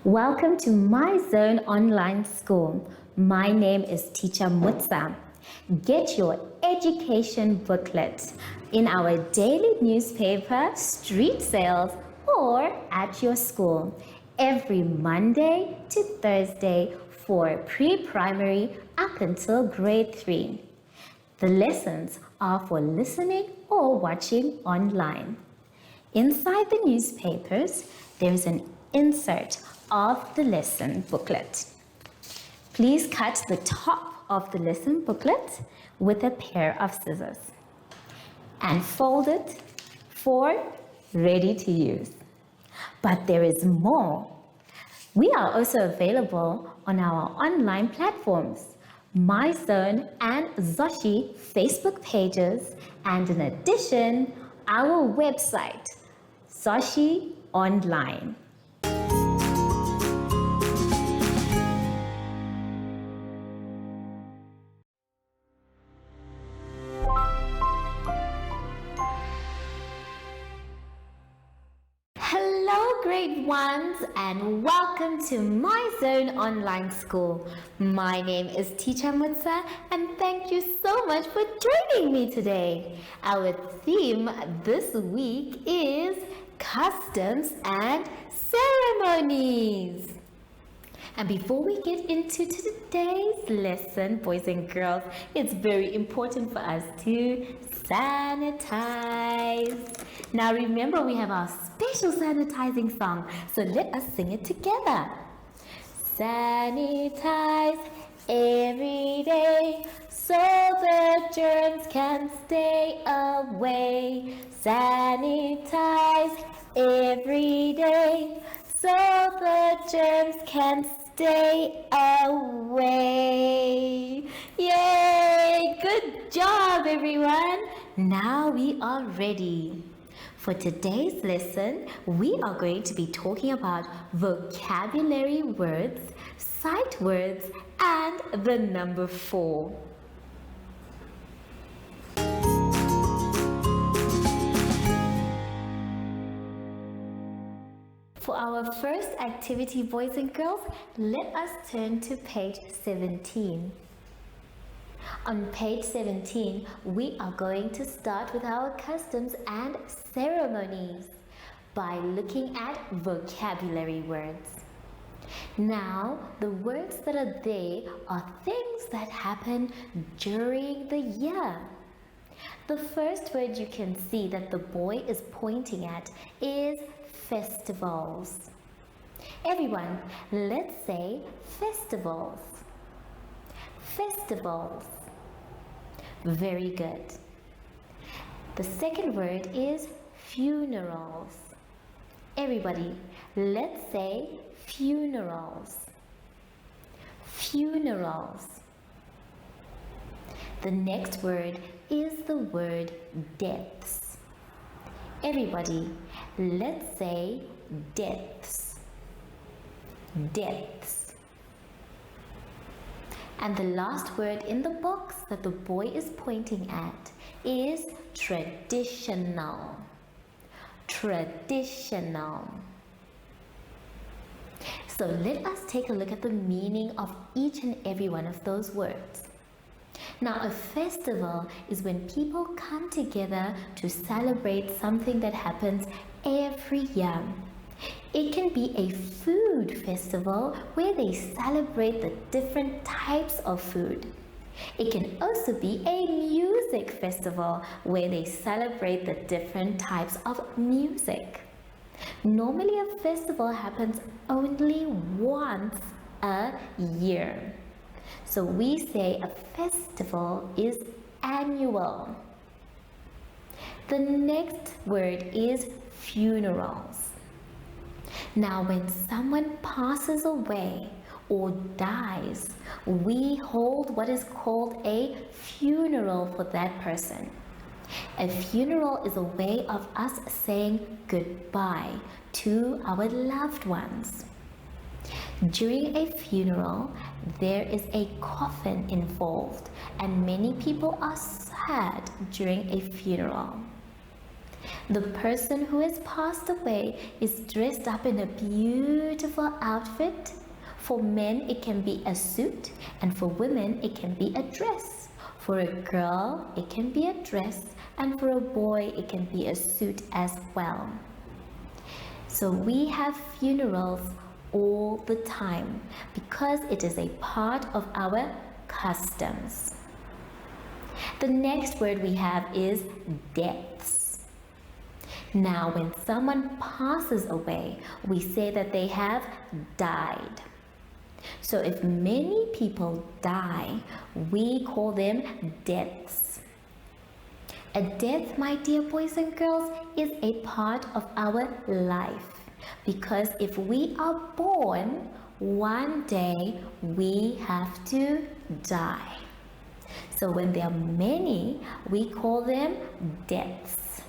Welcome to My Zone Online School. My name is Teacher Mutsa. Get your education booklet in our daily newspaper, street sales, or at your school every Monday to Thursday for pre-primary up until grade 3. The lessons are for listening or watching online. Inside the newspapers, there is an insert of the lesson booklet. Please cut the top of the lesson booklet with a pair of scissors and fold it for ready to use. But there is more. We are also available on our online platforms, MyZone and Zoshi Facebook pages, and in addition, our website, Zoshi Online. Hello grade 1s and welcome to My Zone Online School. My name is Teacher Mutsa and thank you so much for joining me today. Our theme this week is customs and ceremonies. And before we get into today's lesson, boys and girls, it's very important for us to sanitize. Now remember, we have our special sanitizing song, so let us sing it together. Sanitize every day so the germs can stay away. Sanitize every day so the germs can stay away. Yay! Good job, everyone. Now we are ready. For today's lesson, we are going to be talking about vocabulary words, sight words, and the number 4. For our first activity, boys and girls, let us turn to page 17. On page 17, we are going to start with our customs and ceremonies by looking at vocabulary words. Now, the words that are there are things that happen during the year. The first word you can see that the boy is pointing at is festivals. Everyone, let's say festivals. Festivals. Very good. The second word is funerals. Everybody, let's say funerals. Funerals. The next word is the word deaths. Everybody, let's say deaths. Deaths. And the last word in the box that the boy is pointing at is traditional. Traditional. So let us take a look at the meaning of each and every one of those words. Now, a festival is when people come together to celebrate something that happens every year. It can be a food festival where they celebrate the different types of food. It can also be a music festival where they celebrate the different types of music. Normally, a festival happens only once a year. So we say a festival is annual. The next word is funerals. Now, when someone passes away or dies, we hold what is called a funeral for that person. A funeral is a way of us saying goodbye to our loved ones. During a funeral, there is a coffin involved, and many people are sad during a funeral. The person who has passed away is dressed up in a beautiful outfit. For men, it can be a suit, and for women, it can be a dress. For a girl, it can be a dress, and for a boy, it can be a suit as well. So we have funerals all the time because it is a part of our customs. The next word we have is deaths. Now, when someone passes away, we say that they have died. So if many people die, we call them deaths. A death, my dear boys and girls, is a part of our life. Because if we are born, one day we have to die. So when there are many, we call them deaths.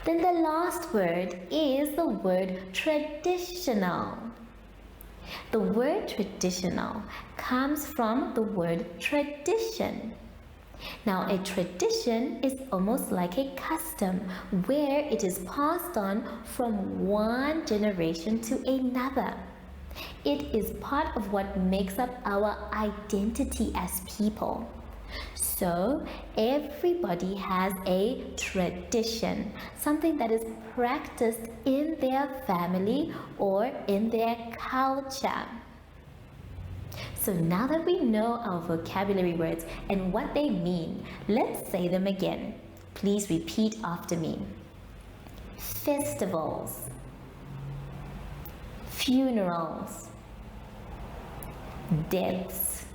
Then the last word is the word traditional. The word traditional comes from the word tradition. Now, a tradition is almost like a custom where it is passed on from one generation to another. It is part of what makes up our identity as people. So, everybody has a tradition, something that is practiced in their family or in their culture. So now that we know our vocabulary words and what they mean, let's say them again. Please repeat after me. Festivals, funerals, deaths,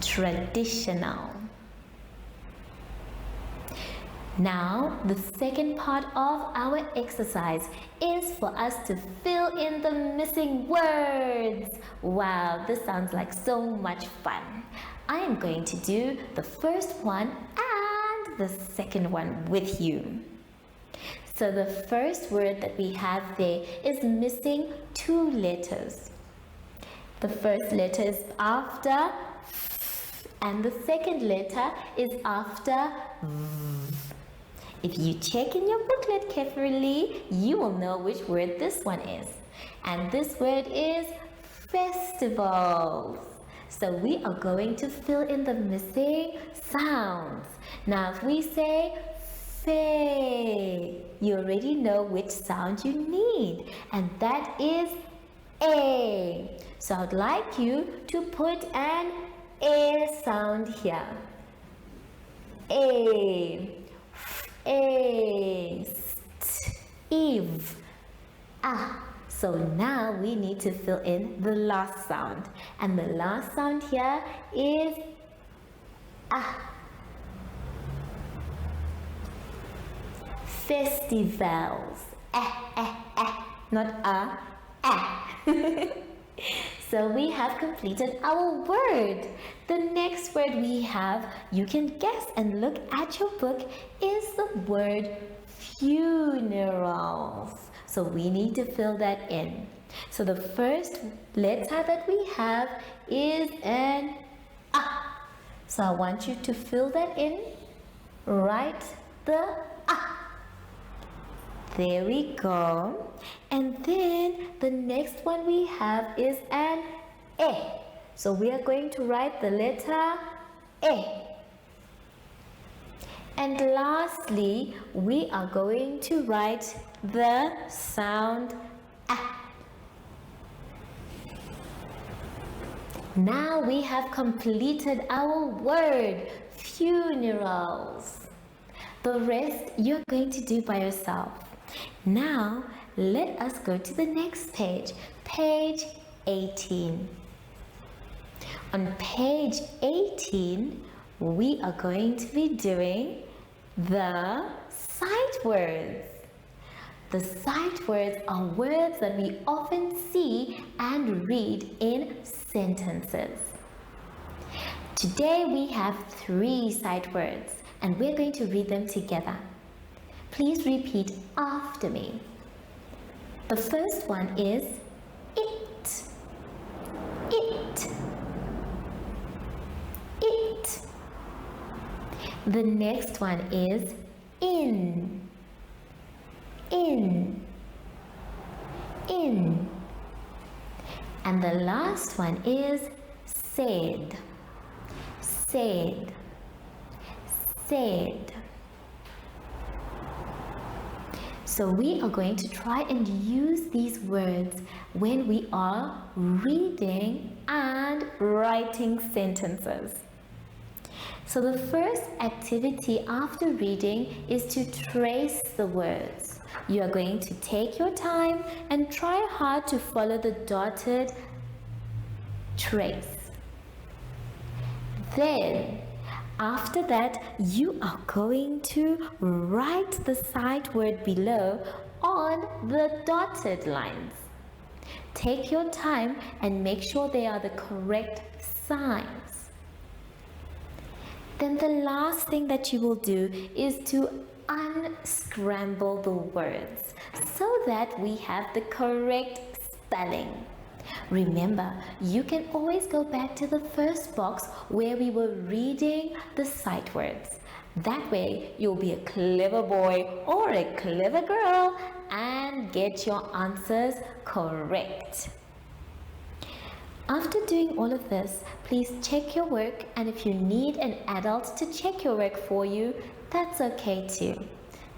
traditional. Now, the second part of our exercise is for us to fill in the missing words. Wow, this sounds like so much fun. I am going to do the first one and the second one with you. So the first word that we have there is missing two letters. The first letter is after f, and the second letter is after v. If you check in your booklet carefully, you will know which word this one is. And this word is festivals. So we are going to fill in the missing sounds. Now if we say fe, you already know which sound you need. And that is a. So I'd like you to put an a sound here. A. Eve. So now we need to fill in the last sound, and the last sound here is festivals. Not So we have completed our word. The next word we have, you can guess and look at your book, is the word funerals. So we need to fill that in. So the first letter that we have is an A. So I want you to fill that in. Write the A. There we go. And then the next one we have is an E. So we are going to write the letter E. And lastly, we are going to write the sound A. Now we have completed our word, funerals. The rest you're going to do by yourself. Now, let us go to the next page, page 18. On page 18, we are going to be doing the sight words. The sight words are words that we often see and read in sentences. Today we have 3 sight words and we're going to read them together. Please repeat after me. The first one is it. It. It. The next one is in, in, in. And the last one is said, said, said. So we are going to try and use these words when we are reading and writing sentences. So the first activity after reading is to trace the words. You are going to take your time and try hard to follow the dotted trace. Then, after that, you are going to write the sight word below on the dotted lines. Take your time and make sure they are the correct signs. Then the last thing that you will do is to unscramble the words so that we have the correct spelling. Remember, you can always go back to the first box where we were reading the sight words. That way, you'll be a clever boy or a clever girl and get your answers correct. After doing all of this, please check your work, and if you need an adult to check your work for you, that's okay too.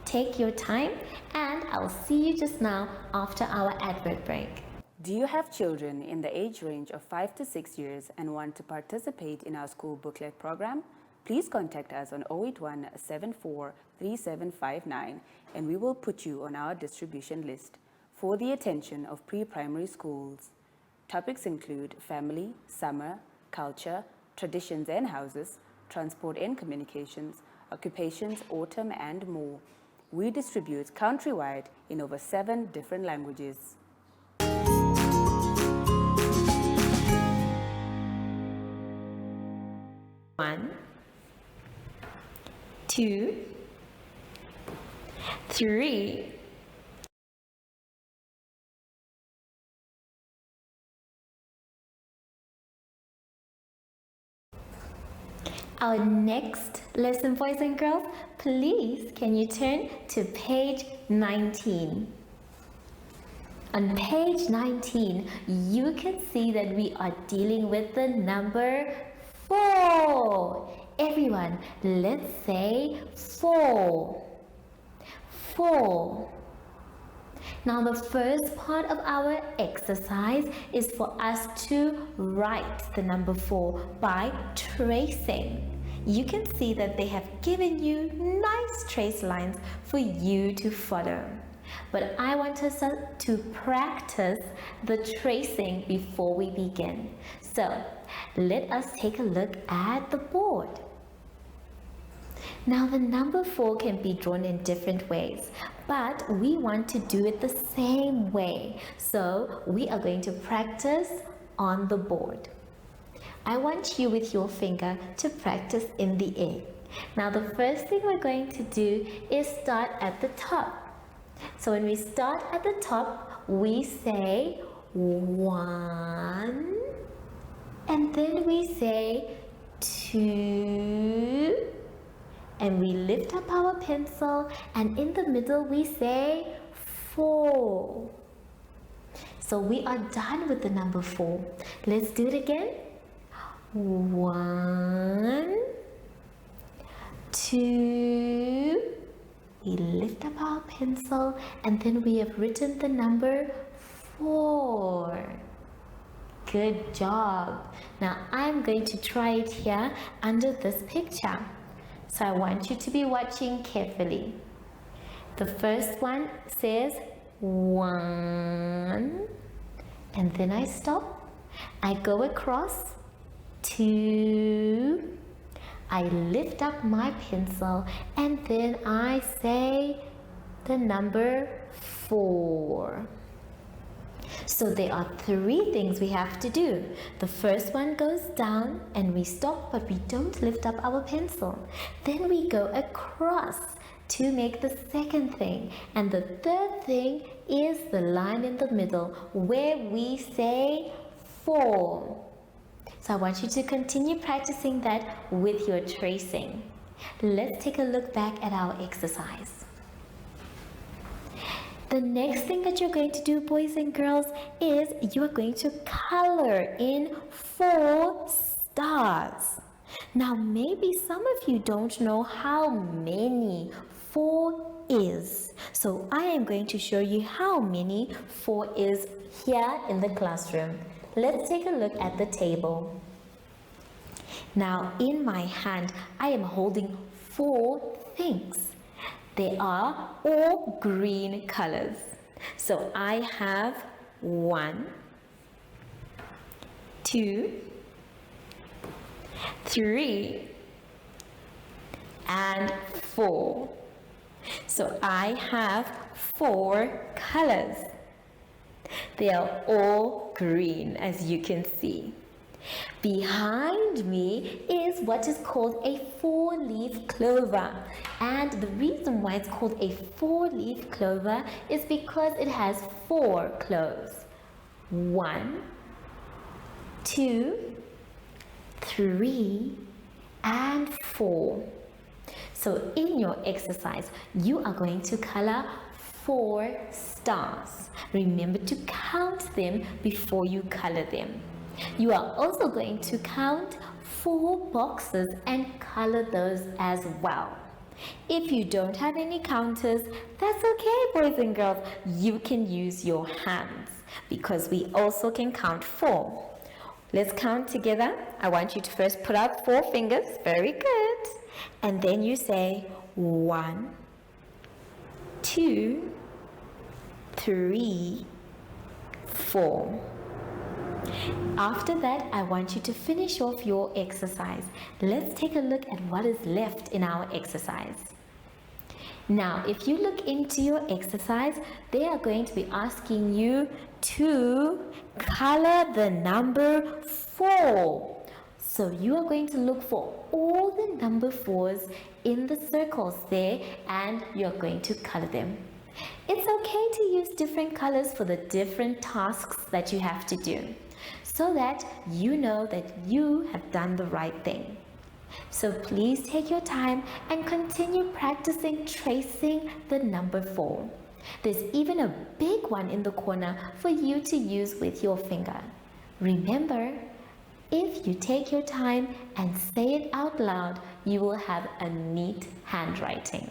Take your time, and I'll see you just now after our advert break. Do you have children in the age range of 5 to 6 years and want to participate in our school booklet program? Please contact us on 081 74 3759 and we will put you on our distribution list for the attention of pre-primary schools. Topics include family, summer, culture, traditions and houses, transport and communications, occupations, autumn and more. We distribute countrywide in over 7 different languages. 1, 2, 3. Our next lesson, boys and girls, please can you turn to page 19. On page 19, you can see that we are dealing with the number 4. Everyone, let's say 4. 4. Now the first part of our exercise is for us to write the number 4 by tracing. You can see that they have given you nice trace lines for you to follow. But I want us to practice the tracing before we begin. So let us take a look at the board. Now the number 4 can be drawn in different ways, but we want to do it the same way. So we are going to practice on the board. I want you with your finger to practice in the air. Now the first thing we're going to do is start at the top. So when we start at the top, we say 1, and then we say 2, and we lift up our pencil, and in the middle we say 4. So we are done with the number 4. Let's do it again. 1, 2, we lift up our pencil, and then we have written the number 4. Good job. Now I'm going to try it here under this picture. So I want you to be watching carefully. The first one says 1, and then I stop. I go across 2. I lift up my pencil, and then I say the number 4. So there are 3 things we have to do. The first one goes down and we stop, but we don't lift up our pencil. Then we go across to make the second thing. And the third thing is the line in the middle where we say 4. So I want you to continue practicing that with your tracing. Let's take a look back at our exercise. The next thing that you're going to do, boys and girls, is you are going to color in 4 stars. Now, maybe some of you don't know how many 4 is. So I am going to show you how many 4 is here in the classroom. Let's take a look at the table. Now, in my hand, I am holding 4 things. They are all green colors. So I have 1, 2, 3, and 4. So I have 4 colors. They are all green, as you can see. Behind me is what is called a 4-leaf clover, and the reason why it's called a 4-leaf clover is because it has 4 cloves. 1, 2, 3, and 4. So in your exercise, you are going to color 4 stars. Remember to count them before you color them. You are also going to count 4 boxes and color those as well. If you don't have any counters, that's okay, boys and girls. You can use your hands because we also can count 4. Let's count together. I want you to first put out 4 fingers. Very good. And then you say 1, 2, 3, 4. After that, I want you to finish off your exercise. Let's take a look at what is left in our exercise. Now, if you look into your exercise, they are going to be asking you to color the number 4. So you are going to look for all the number 4s in the circles there, and you're going to color them. It's okay to use different colors for the different tasks that you have to do, so that you know that you have done the right thing. So please take your time and continue practicing tracing the number 4. There's even a big one in the corner for you to use with your finger. Remember, if you take your time and say it out loud, you will have a neat handwriting.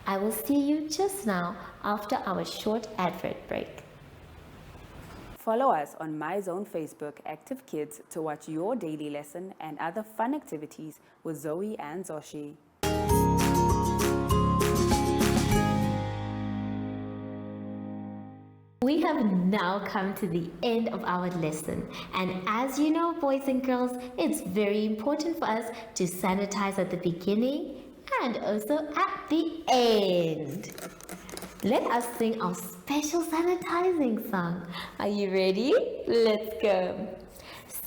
I will see you just now after our short advert break. Follow us on MyZone Facebook Active Kids to watch your daily lesson and other fun activities with Zoe and Zoshi. We have now come to the end of our lesson, and as you know, boys and girls, it's very important for us to sanitize at the beginning and also at the end. Let us sing our special sanitizing song. Are you ready? Let's go.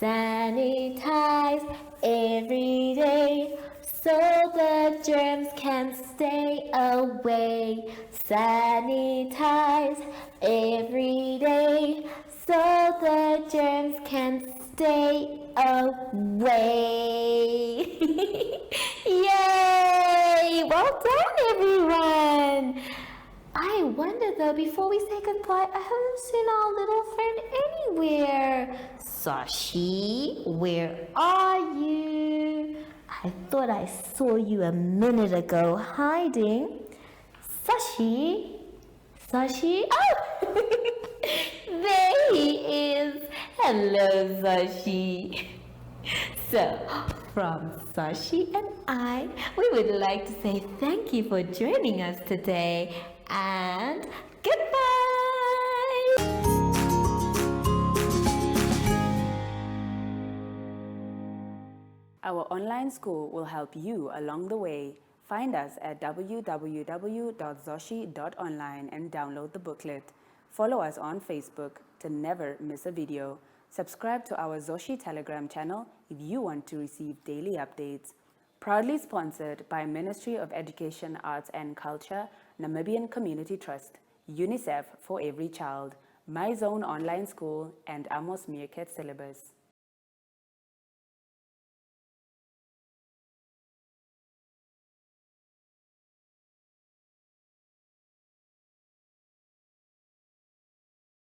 Sanitize every day so the germs can stay away. Sanitize every day so the germs can stay away. Yay! Well done, everyone. I wonder though, before we say goodbye, I haven't seen our little friend anywhere. Sashi, where are you? I thought I saw you a minute ago hiding. Sashi? Sashi? Oh! There he is. Hello, Sashi. So, from Sashi and I, we would like to say thank you for joining us today and goodbye! Our online school will help you along the way. Find us at www.zoshi.online and download the booklet. Follow us on Facebook to never miss a video. Subscribe to our Zoshi Telegram channel if you want to receive daily updates. Proudly sponsored by Ministry of Education, Arts and Culture, Namibian Community Trust, UNICEF for Every Child, MyZone Online School, and Amos Meerkat Syllabus.